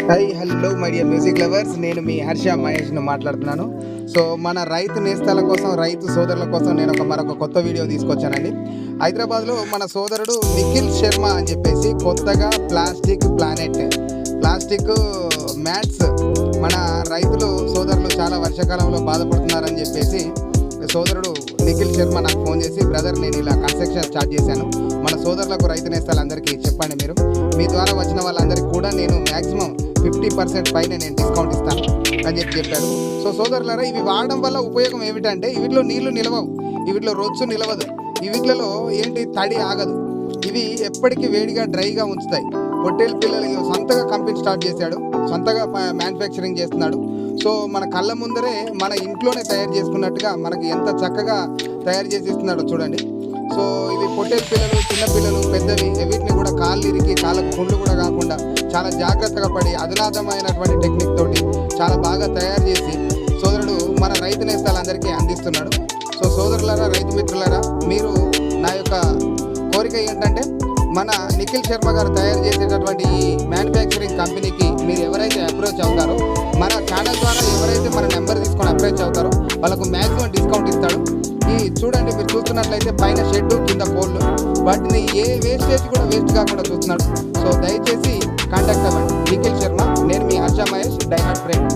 Hello my dear music lovers, నేను మీ హర్ష మహేష్ను మాట్లాడుతున్నాను. So మన రైతు నేస్తాల కోసం, రైతు సోదరుల కోసం నేను మరొక కొత్త వీడియో తీసుకొచ్చానండి. హైదరాబాద్లో మన సోదరుడు నిఖిల్ శర్మ అని చెప్పేసి కొత్తగా ప్లాస్టిక్ మ్యాట్స్ మన రైతులు సోదరులు చాలా వర్షాకాలంలో బాధపడుతున్నారని చెప్పేసి సోదరుడు నిఖిల్ శర్మ నాకు ఫోన్ చేసి, బ్రదర్ నేను ఇలా కన్స్ట్రక్షన్ స్టార్ట్ చేశాను, మన సోదరులకు రైతు నేస్తాలందరికీ చెప్పండి, మీరు మీ ద్వారా వచ్చిన వాళ్ళందరికీ కూడా నేను మ్యాక్సిమం 50% పైన నేను డిస్కౌంట్ ఇస్తాను అని చెప్పాడు. సో సోదరులారా, ఇవి వాడడం వల్ల ఉపయోగం ఏమిటంటే, వీటిలో నీళ్లు నిలవవు, వీటిలో రొచ్చు నిలవదు, వీటిలో ఏంటి తడి ఆగదు, ఇవి ఎప్పటికీ వేడిగా డ్రైగా ఉంచుతాయి. పొట్టేలు పిల్లలు సొంతగా కంపెనీ స్టార్ట్ చేశాడు, సొంతగా మ్యానుఫ్యాక్చరింగ్ చేస్తున్నాడు. సో మన కళ్ళ ముందరే మన ఇంట్లోనే తయారు చేసుకున్నట్టుగా మనకి ఎంత చక్కగా తయారు చేసి ఇస్తున్నాడో చూడండి. సో ఇవి పొట్టేలు పిల్లలు, చిన్నపిల్లలు, పెద్దవి, వీటిని కూడా కాళ్ళు ఇరికి కాళ్ళకు పుండ్లు కూడా కాకుండా చాలా జాగ్రత్తగా పడి అధునాతమైనటువంటి టెక్నిక్ తోటి చాలా బాగా తయారు చేసి సోదరుడు మన రైతు నేస్తాలందరికీ అందిస్తున్నాడు. సో సోదరులారా, రైతు మిత్రులారా, మీరు నా యొక్క కోరిక ఏంటంటే, మన నిఖిల్ శర్మ గారు తయారు చేసేటటువంటి ఈ మ్యానుఫ్యాక్చరింగ్ కంపెనీకి మీరు ఎవరైతే అప్రోచ్ అవుతారో, మన ఛానల్ ద్వారా ఎవరైతే మన నెంబర్ తీసుకొని అప్రోచ్ అవుతారో వాళ్ళకు మ్యాక్సిమం డిస్కౌంట్ ఇస్తాడు. ఈ చూడండి, మీరు చూస్తున్నట్లయితే పైన షెడ్, కింద కోళ్ళు, వాటిని ఏ వేస్టేజ్ కూడా వేస్ట్ కాకుండా చూస్తున్నాడు. సో దయచేసి కాంటాక్ట్ అవ్వండి నిఖిల్ శర్మ. నేను మీ హర్ష మహేష్, డైహార్డ్ ఫ్రెండ్.